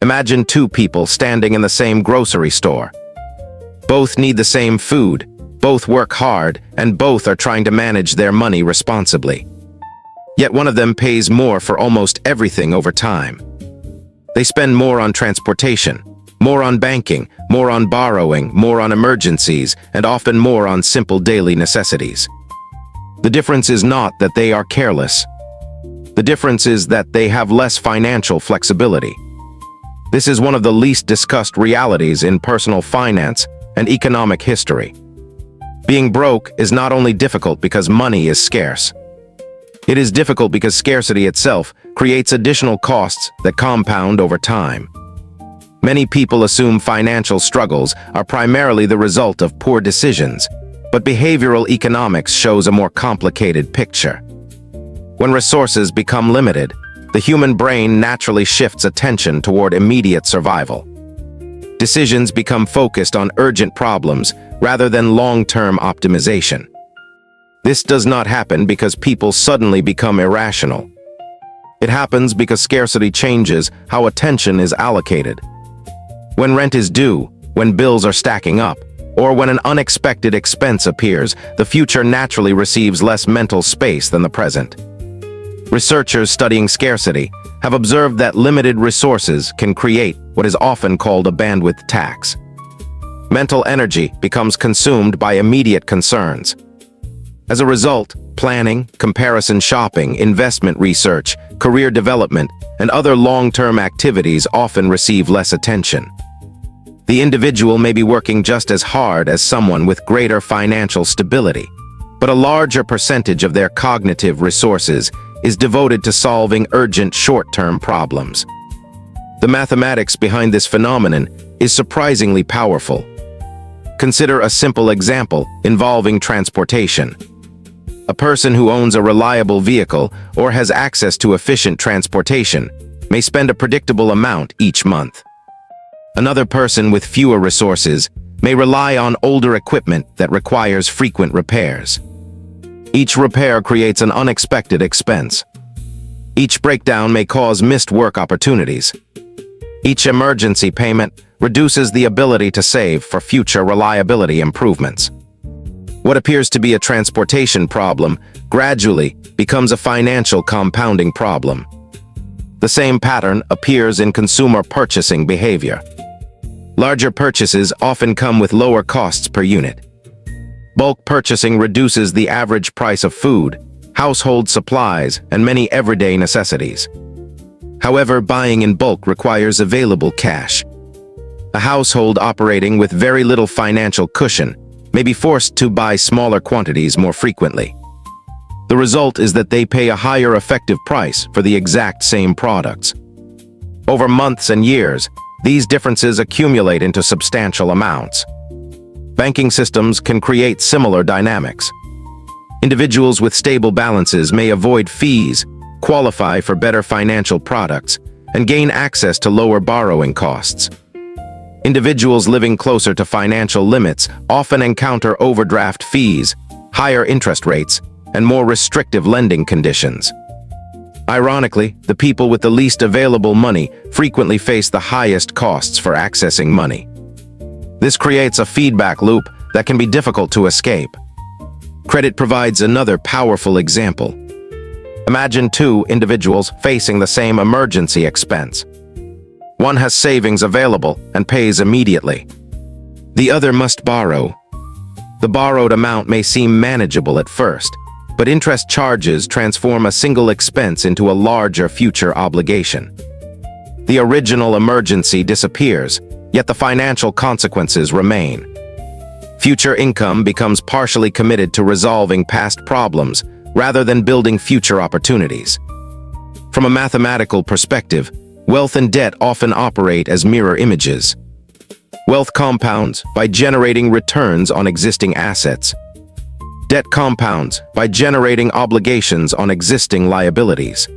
Imagine two people standing in the same grocery store. Both need the same food, both work hard, and both are trying to manage their money responsibly. Yet one of them pays more for almost everything over time. They spend more on transportation, more on banking, more on borrowing, more on emergencies, and often more on simple daily necessities. The difference is not that they are careless. The difference is that they have less financial flexibility. This is one of the least discussed realities in personal finance and economic history. Being broke is not only difficult because money is scarce. It is difficult because scarcity itself creates additional costs that compound over time. Many people assume financial struggles are primarily the result of poor decisions, but behavioral economics shows a more complicated picture. When resources become limited, the human brain naturally shifts attention toward immediate survival. Decisions become focused on urgent problems rather than long-term optimization. This does not happen because people suddenly become irrational. It happens because scarcity changes how attention is allocated. When rent is due, when bills are stacking up, or when an unexpected expense appears, the future naturally receives less mental space than the present. Researchers studying scarcity have observed that limited resources can create what is often called a bandwidth tax. Mental energy becomes consumed by immediate concerns. As a result, planning, comparison shopping, investment research, career development, and other long-term activities often receive less attention. The individual may be working just as hard as someone with greater financial stability, but a larger percentage of their cognitive resources is devoted to solving urgent short-term problems. The mathematics behind this phenomenon is surprisingly powerful. Consider a simple example involving transportation. A person who owns a reliable vehicle or has access to efficient transportation may spend a predictable amount each month. Another person with fewer resources may rely on older equipment that requires frequent repairs. Each repair creates an unexpected expense. Each breakdown may cause missed work opportunities. Each emergency payment reduces the ability to save for future reliability improvements. What appears to be a transportation problem gradually becomes a financial compounding problem. The same pattern appears in consumer purchasing behavior. Larger purchases often come with lower costs per unit. Bulk purchasing reduces the average price of food, household supplies, and many everyday necessities. However, buying in bulk requires available cash. A household operating with very little financial cushion may be forced to buy smaller quantities more frequently. The result is that they pay a higher effective price for the exact same products. Over months and years, these differences accumulate into substantial amounts. Banking systems can create similar dynamics. Individuals with stable balances may avoid fees, qualify for better financial products, and gain access to lower borrowing costs. Individuals living closer to financial limits often encounter overdraft fees, higher interest rates, and more restrictive lending conditions. Ironically, the people with the least available money frequently face the highest costs for accessing money. This creates a feedback loop that can be difficult to escape. Credit provides another powerful example. Imagine two individuals facing the same emergency expense. One has savings available and pays immediately. The other must borrow. The borrowed amount may seem manageable at first, but interest charges transform a single expense into a larger future obligation. The original emergency disappears, yet the financial consequences remain. Future income becomes partially committed to resolving past problems rather than building future opportunities. From a mathematical perspective, wealth and debt often operate as mirror images. Wealth compounds by generating returns on existing assets. Debt compounds by generating obligations on existing liabilities.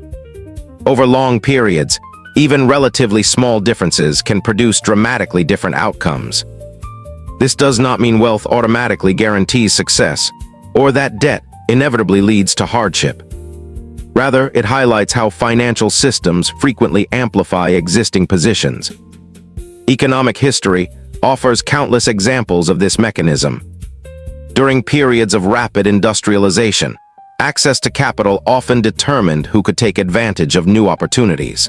Over long periods, even relatively small differences can produce dramatically different outcomes. This does not mean wealth automatically guarantees success, or that debt inevitably leads to hardship. Rather, it highlights how financial systems frequently amplify existing positions. Economic history offers countless examples of this mechanism. During periods of rapid industrialization, access to capital often determined who could take advantage of new opportunities.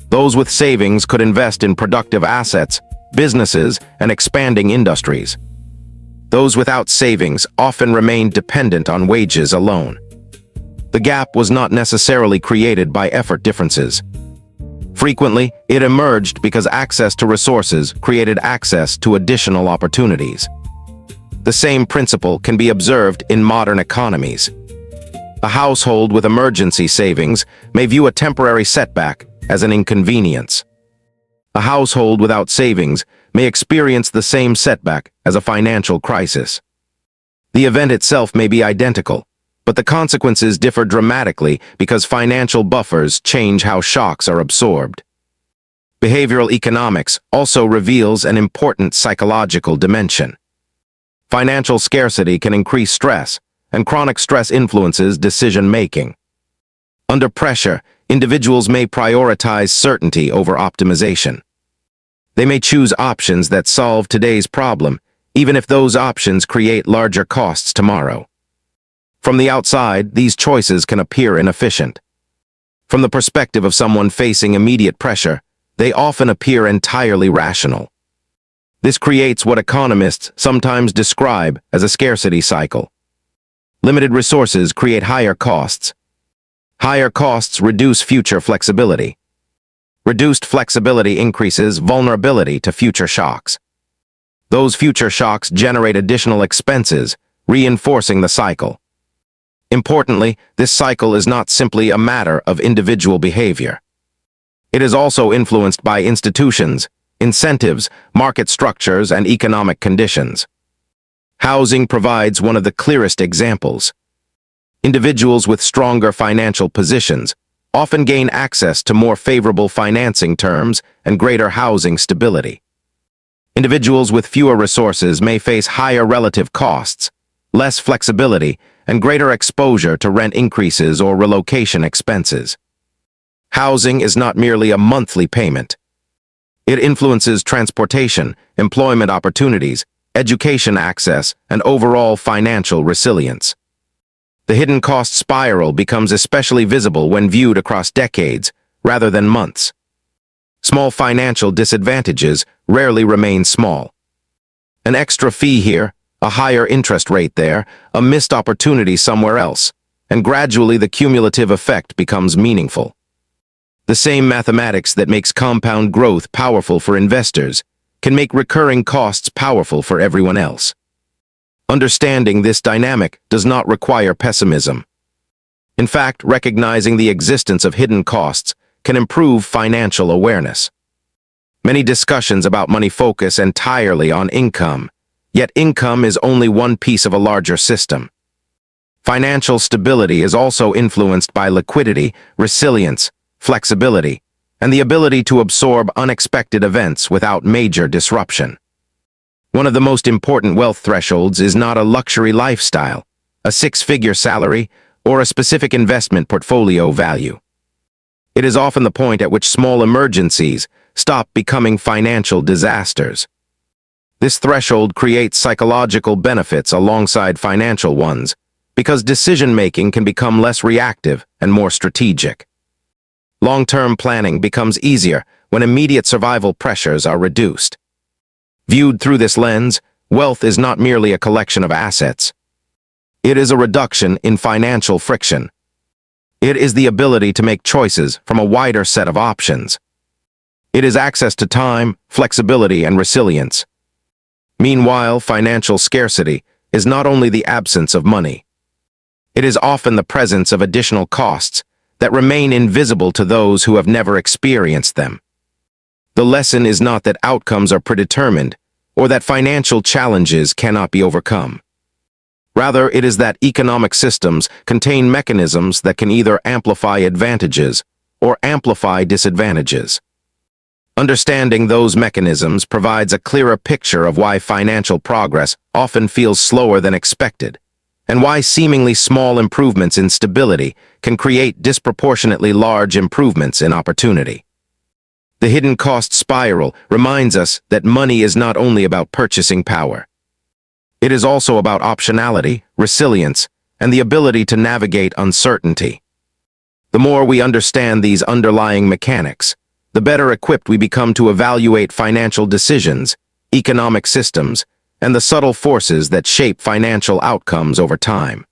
Those with savings could invest in productive assets, businesses, and expanding industries. Those without savings often remained dependent on wages alone. The gap was not necessarily created by effort differences. Frequently, it emerged because access to resources created access to additional opportunities. The same principle can be observed in modern economies. A household with emergency savings may view a temporary setback as an inconvenience. A household without savings may experience the same setback as a financial crisis. The event itself may be identical, but the consequences differ dramatically because financial buffers change how shocks are absorbed. Behavioral economics also reveals an important psychological dimension. Financial scarcity can increase stress, and chronic stress influences decision-making. Under pressure, individuals may prioritize certainty over optimization. They may choose options that solve today's problem, even if those options create larger costs tomorrow. From the outside, these choices can appear inefficient. From the perspective of someone facing immediate pressure, they often appear entirely rational. This creates what economists sometimes describe as a scarcity cycle. Limited resources create higher costs. Higher costs reduce future flexibility. Reduced flexibility increases vulnerability to future shocks. Those future shocks generate additional expenses, reinforcing the cycle. Importantly, this cycle is not simply a matter of individual behavior. It is also influenced by institutions, incentives, market structures, and economic conditions. Housing provides one of the clearest examples. Individuals with stronger financial positions often gain access to more favorable financing terms and greater housing stability. Individuals with fewer resources may face higher relative costs, less flexibility, and greater exposure to rent increases or relocation expenses. Housing is not merely a monthly payment. It influences transportation, employment opportunities, education access, and overall financial resilience. The hidden cost spiral becomes especially visible when viewed across decades rather than months. Small financial disadvantages rarely remain small. An extra fee here, a higher interest rate there, a missed opportunity somewhere else, and gradually the cumulative effect becomes meaningful. The same mathematics that makes compound growth powerful for investors can make recurring costs powerful for everyone else. Understanding this dynamic does not require pessimism. In fact, recognizing the existence of hidden costs can improve financial awareness. Many discussions about money focus entirely on income, yet income is only one piece of a larger system. Financial stability is also influenced by liquidity, resilience, flexibility, and the ability to absorb unexpected events without major disruption. One of the most important wealth thresholds is not a luxury lifestyle, a six-figure salary, or a specific investment portfolio value. It is often the point at which small emergencies stop becoming financial disasters. This threshold creates psychological benefits alongside financial ones because decision-making can become less reactive and more strategic. Long-term planning becomes easier when immediate survival pressures are reduced. Viewed through this lens, wealth is not merely a collection of assets. It is a reduction in financial friction. It is the ability to make choices from a wider set of options. It is access to time, flexibility, and resilience. Meanwhile, financial scarcity is not only the absence of money. It is often the presence of additional costs that remain invisible to those who have never experienced them. The lesson is not that outcomes are predetermined or that financial challenges cannot be overcome. Rather, it is that economic systems contain mechanisms that can either amplify advantages or amplify disadvantages. Understanding those mechanisms provides a clearer picture of why financial progress often feels slower than expected, and why seemingly small improvements in stability can create disproportionately large improvements in opportunity. The hidden cost spiral reminds us that money is not only about purchasing power. It is also about optionality, resilience, and the ability to navigate uncertainty. The more we understand these underlying mechanics, the better equipped we become to evaluate financial decisions, economic systems, and the subtle forces that shape financial outcomes over time.